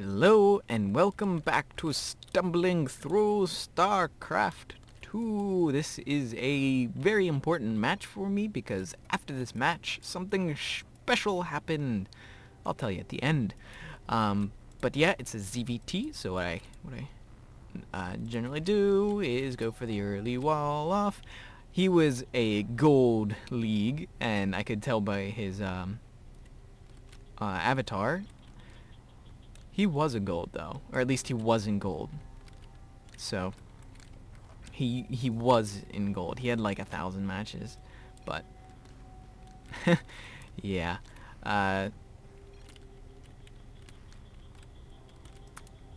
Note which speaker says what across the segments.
Speaker 1: Hello and welcome back to Stumbling Through Starcraft 2. This is a very important match for me because after this match something special happened. I'll tell you at the end. But yeah, it's a ZVT, so what I generally do is go for the early wall off. He was a gold league, and I could tell by his avatar. He was a gold though, or at least he was in gold. So he was in gold. He had like 1,000 matches, but yeah.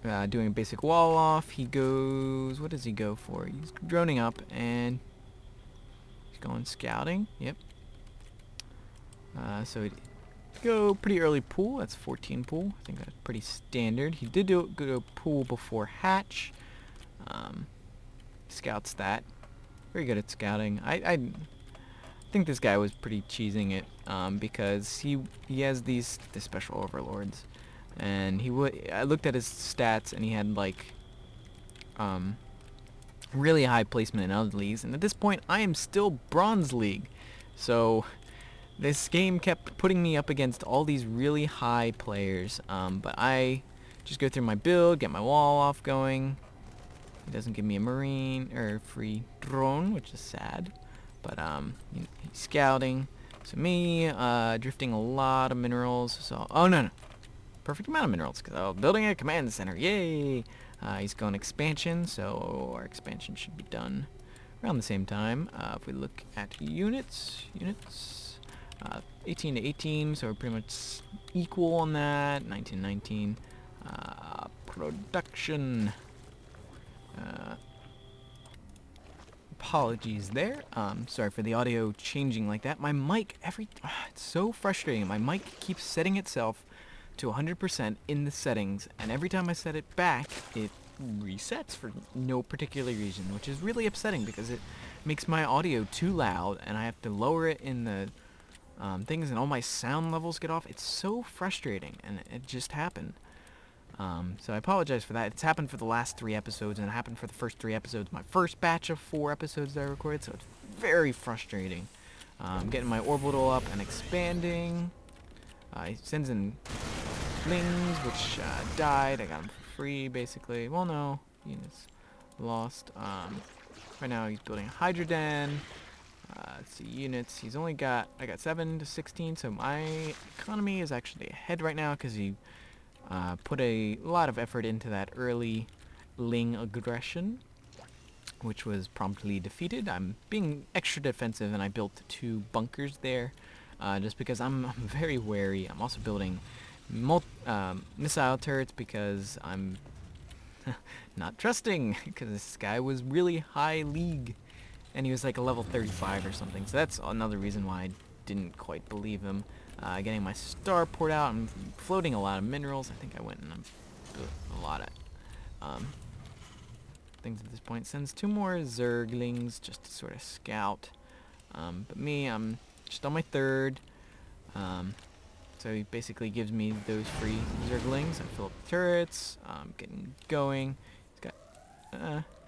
Speaker 1: Doing a basic wall off. He goes. What does he go for? He's droning up and he's going scouting. Yep. So go pretty early pool. That's 14 pool. I think that's pretty standard. He did go pool before hatch. Scouts that. Very good at scouting. I think this guy was pretty cheesing it because he has the special overlords, and I looked at his stats and he had like really high placement in other leagues, and at this point I am still bronze league, so this game kept putting me up against all these really high players, but I just go through my build, get my wall off going. He doesn't give me a marine or free drone, which is sad, but he's scouting. So me drifting a lot of minerals. So no, perfect amount of minerals because I'm building a command center. Yay! He's going expansion, so our expansion should be done around the same time. If we look at units. 18 to 18, so we're pretty much equal on that. 19, 19. Production. Apologies there. Sorry for the audio changing like that. My mic, it's so frustrating. My mic keeps setting itself to 100% in the settings, and every time I set it back, it resets for no particular reason, which is really upsetting because it makes my audio too loud, and I have to lower it in the things, and all my sound levels get off. It's so frustrating, and it just happened. So I apologize for that. It's happened for the last 3 episodes, and it happened for the first 3 episodes, my first batch of 4 episodes that I recorded, so it's very frustrating. Getting my orbital up and expanding. He sends in lings, which died. I got them for free, basically. Well, no. Units lost. Right now he's building a Hydroden. Let's see, units. I got 7 to 16, so my economy is actually ahead right now because he put a lot of effort into that early Ling aggression, which was promptly defeated. I'm being extra defensive, and I built 2 bunkers there just because I'm very wary. I'm also building missile turrets because I'm not trusting, because this guy was really high league. And he was like a level 35 or something. So that's another reason why I didn't quite believe him. Getting my starport out. I'm floating a lot of minerals. I think I went and I'm built a lot of things at this point. Sends 2 more zerglings just to sort of scout. But me, I'm just on my 3rd. So he basically gives me those free zerglings. I fill up the turrets. Getting going.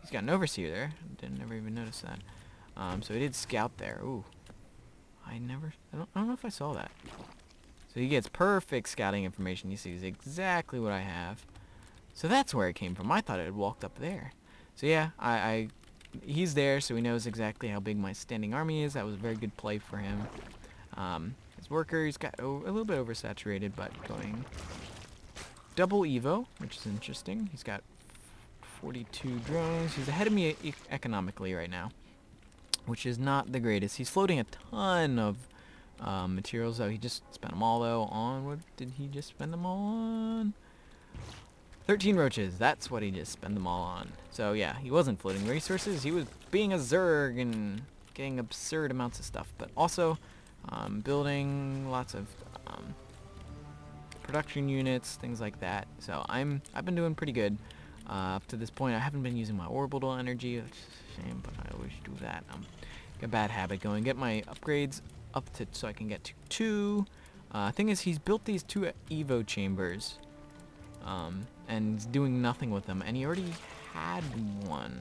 Speaker 1: He's got an overseer there. Didn't never even notice that. So he did scout there. Ooh. I don't know if I saw that. So he gets perfect scouting information. He sees exactly what I have. So that's where it came from. I thought it had walked up there. So yeah, he's there, so he knows exactly how big my standing army is. That was a very good play for him. His worker, he's got a little bit oversaturated, but going double Evo, which is interesting. He's got 42 drones. He's ahead of me economically right now, which is not the greatest. He's floating a ton of materials, though. He just spent them all, though, on... What did he just spend them all on? 13 roaches. That's what he just spent them all on. So, yeah, he wasn't floating resources. He was being a Zerg and getting absurd amounts of stuff. But also, building lots of production units, things like that. So, I've been doing pretty good. Up to this point, I haven't been using my orbital energy, which is a shame, but I always do that. Got a bad habit going. Get my upgrades up to so I can get to 2. Thing is, he's built these 2 Evo chambers, and doing nothing with them. And he already had one,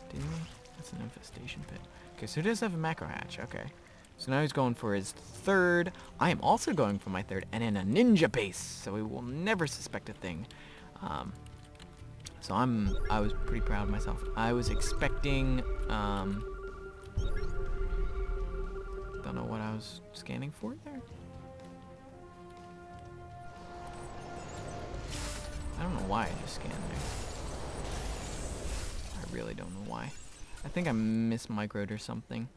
Speaker 1: didn't he? That's an infestation pit. Okay, so he does have a macro hatch. Okay. So now he's going for his third. I am also going for my third, and in a ninja base, so he will never suspect a thing. So I was pretty proud of myself. I was expecting, don't know what I was scanning for there. I don't know why I just scanned there. I really don't know why. I think I mismicroed or something.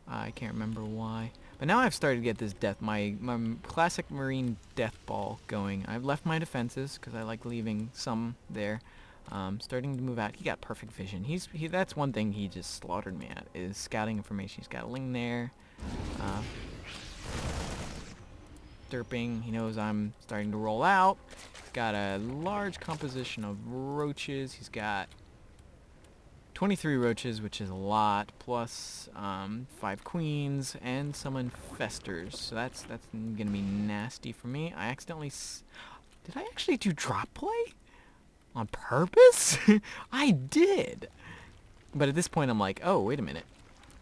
Speaker 1: I can't remember why. But now I've started to get this my classic marine death ball going. I've left my defenses because I like leaving some there. Starting to move out. He got perfect vision. That's one thing he just slaughtered me at, is scouting information. He's got a ling there. Derping. He knows I'm starting to roll out. He's got a large composition of roaches. He's got 23 roaches, which is a lot, plus 5 queens and some infestors. So that's gonna be nasty for me. I accidentally did I actually do drop play on purpose? I did. But at this point, I'm like, oh, wait a minute.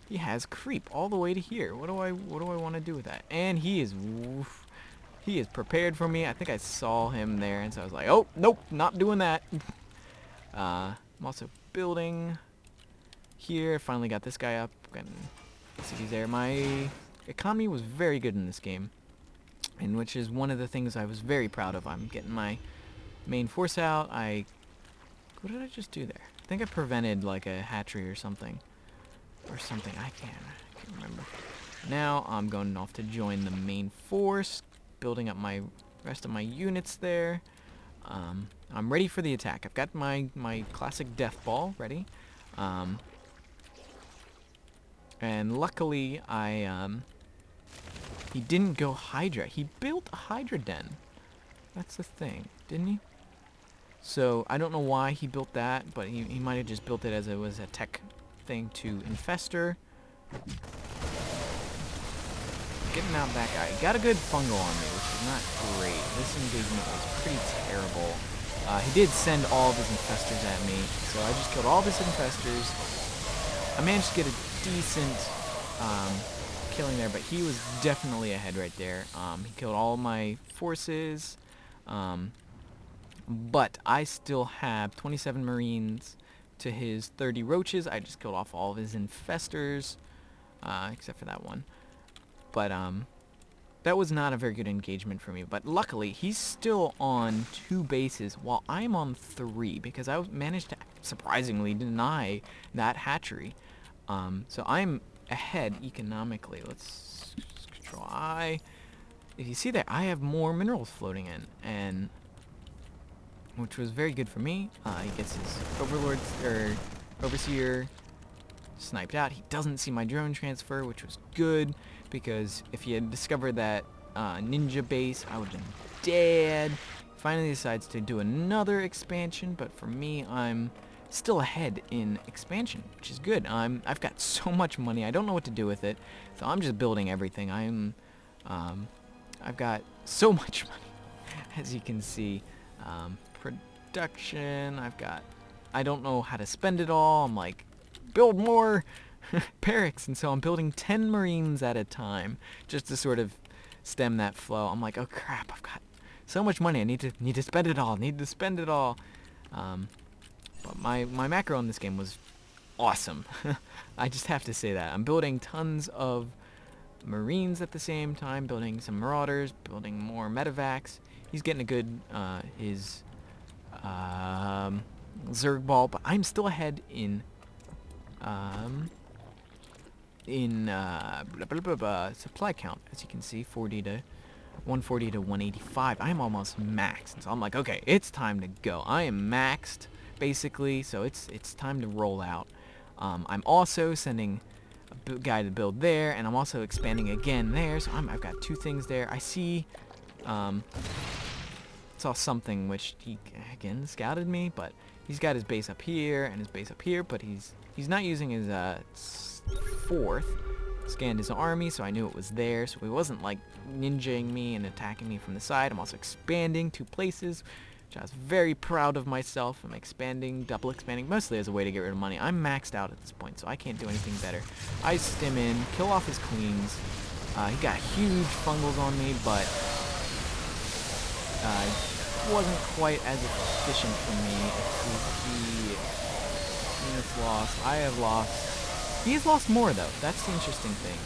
Speaker 1: He has creep all the way to here. What do I want to do with that? And he is prepared for me. I think I saw him there, and so I was like, oh, nope, not doing that. I'm also building here. Finally got this guy up. And cities there. My economy was very good in this game, and which is one of the things I was very proud of. I'm getting my main force out. What did I just do there? I think I prevented like a hatchery or something. I can't remember. Now I'm going off to join the main force, building up my rest of my units there. I'm ready for the attack. I've got my classic death ball ready. And luckily he didn't go Hydra. He built a Hydra den. That's the thing, didn't he? So I don't know why he built that, but he might have just built it as it was a tech thing to infester. Getting out that guy. He got a good fungal on me, which is not great. This engagement was pretty terrible. He did send all of his infestors at me, so I just killed all of his infestors. I managed to get a decent killing there, but he was definitely ahead right there. He killed all my forces. But I still have 27 marines to his 30 roaches. I just killed off all of his infestors, except for that one. But that was not a very good engagement for me. But luckily, he's still on 2 bases while I'm on 3, because I managed to surprisingly deny that hatchery. So I'm ahead economically. Let's control I. If you see there, I have more minerals floating in, and which was very good for me. He gets his overlord or overseer sniped out. He doesn't see my drone transfer, which was good, because if he had discovered that ninja base, I would have been dead. Finally decides to do another expansion, but for me, I'm still ahead in expansion, which is good. I've got so much money. I don't know what to do with it, so I'm just building everything. I've got so much money, as you can see. Production, I don't know how to spend it all. I'm like, build more barracks, and so I'm building 10 marines at a time just to sort of stem that flow. I'm like, oh crap, I've got so much money. I need to spend it all. But my macro in this game was awesome. I just have to say that. I'm building tons of marines at the same time, building some marauders, building more medevacs. He's getting a good his Zerg ball, but I'm still ahead in supply count, as you can see, 140 to 185. I'm almost maxed, so I'm like, okay, it's time to go. I am maxed basically, so it's time to roll out. I'm also sending a guy to build there, and I'm also expanding again there. So I've got 2 things there. I see. Saw something which he again scouted me, but he's got his base up here and his base up here, but he's not using his 4th. Scanned his army, so I knew it was there, so he wasn't like ninjaing me and attacking me from the side. I'm also expanding 2 places, which I was very proud of myself. I'm expanding, double expanding, mostly as a way to get rid of money. I'm maxed out at this point, so I can't do anything better. I stim in, kill off his queens. He got huge fungals on me, but wasn't quite as efficient for me. He has lost. I have lost. He has lost more, though. That's the interesting thing.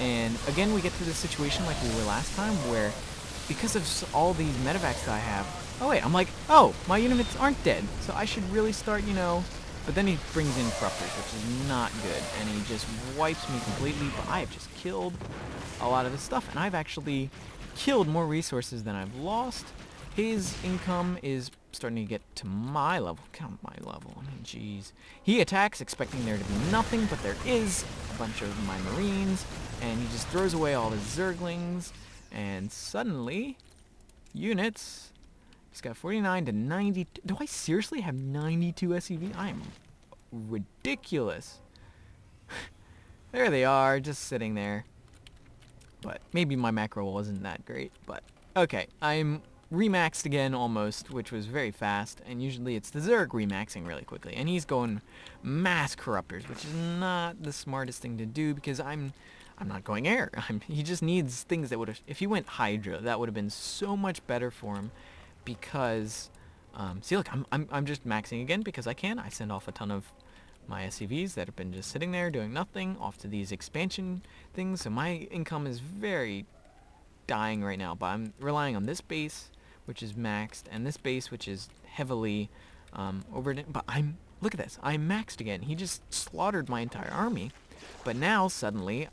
Speaker 1: And again, we get to this situation like we were last time, where because of all these medevacs that I have, oh wait, I'm like, oh, my units aren't dead, so I should really start, you know. But then he brings in corruptors, which is not good, and he just wipes me completely. But I have just killed a lot of his stuff, and I've actually killed more resources than I've lost. His income is starting to get to my level. Come my level. I mean, jeez. He attacks expecting there to be nothing, but there is a bunch of my Marines, and he just throws away all his Zerglings, and suddenly, units, he's got 49 to 90. Do I seriously have 92 SCV? I am ridiculous. There they are, just sitting there. But maybe my macro wasn't that great, but okay. I'm remaxed again almost, which was very fast, and usually it's the Zerg remaxing really quickly, and he's going mass corruptors, which is not the smartest thing to do because I'm not going air. He just needs things that would have, if he went Hydra, that would have been so much better for him because see, look, I'm just maxing again because I can. I send off a ton of my SCVs that have been just sitting there doing nothing off to these expansion things, so my income is very dying right now, but I'm relying on this base, which is maxed, and this base, which is heavily over it. But look at this, I'm maxed again. He just slaughtered my entire army, but now suddenly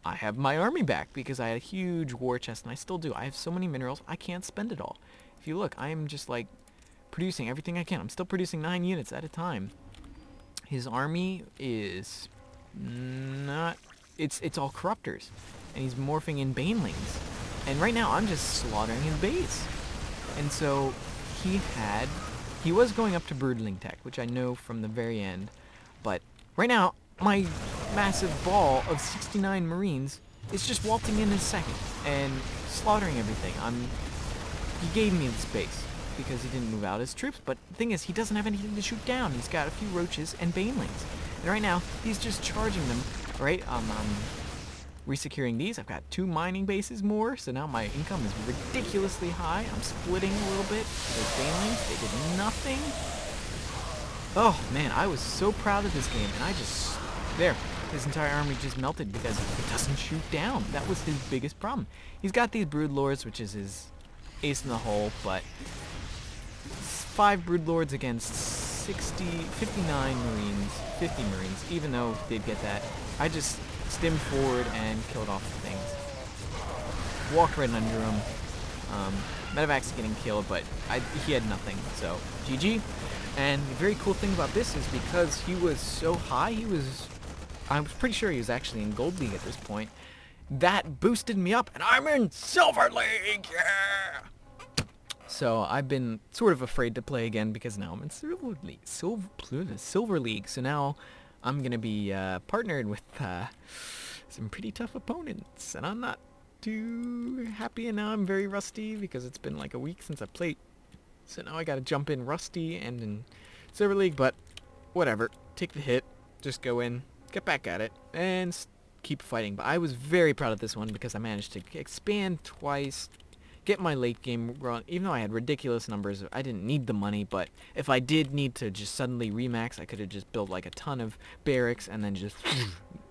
Speaker 1: I have my army back because I had a huge war chest, and I still do. I have so many minerals, I can't spend it all. If you look, I am just like producing everything I can. I'm still producing 9 units at a time. His army is not, it's all corruptors, and he's morphing in banelings. And right now I'm just slaughtering his base. And so he was going up to Broodling Tech, which I know from the very end, but right now my massive ball of 69 Marines is just waltzing in a second and slaughtering everything. He gave me the space because he didn't move out his troops, but the thing is, he doesn't have anything to shoot down. He's got a few roaches and banelings, and right now he's just charging them. Right, I'm resecuring these. I've got 2 mining bases more, so now my income is ridiculously high. I'm splitting a little bit. Those banelings, they did nothing. Oh man, I was so proud of this game, and there, his entire army just melted because it doesn't shoot down. That was his biggest problem. He's got these Broodlords, which is his ace in the hole, but 5 Broodlords against 59 Marines, 50 Marines, even though they'd get that. I just stimmed forward and killed off the things. Walked right under him. Medevac's getting killed, but he had nothing, so GG. And the very cool thing about this is because he was so high, I was pretty sure he was actually in Gold League at this point. That boosted me up, and I'm in Silver League, yeah! So I've been sort of afraid to play again because now I'm in Silver League. So now I'm going to be partnered with some pretty tough opponents, and I'm not too happy, and now I'm very rusty because it's been like a week since I played. So now I got to jump in rusty and in Silver League, but whatever. Take the hit, just go in, get back at it, and keep fighting. But I was very proud of this one because I managed to expand twice, get my late game run, even though I had ridiculous numbers. I didn't need the money, but if I did need to just suddenly remax, I could have just built like a ton of barracks and then just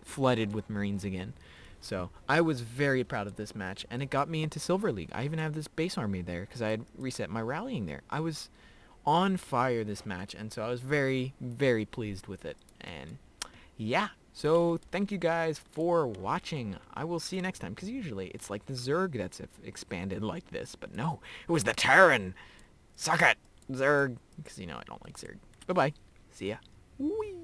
Speaker 1: flooded with Marines again. So I was very proud of this match, and it got me into Silver League. I even have this base army there because I had reset my rallying there. I was on fire this match, and so I was very, very pleased with it. And yeah, so thank you guys for watching. I will see you next time, because usually it's like the Zerg that's expanded like this, but no, it was the Terran. Suck it, Zerg, because you know I don't like Zerg. Bye-bye. See ya. Whee!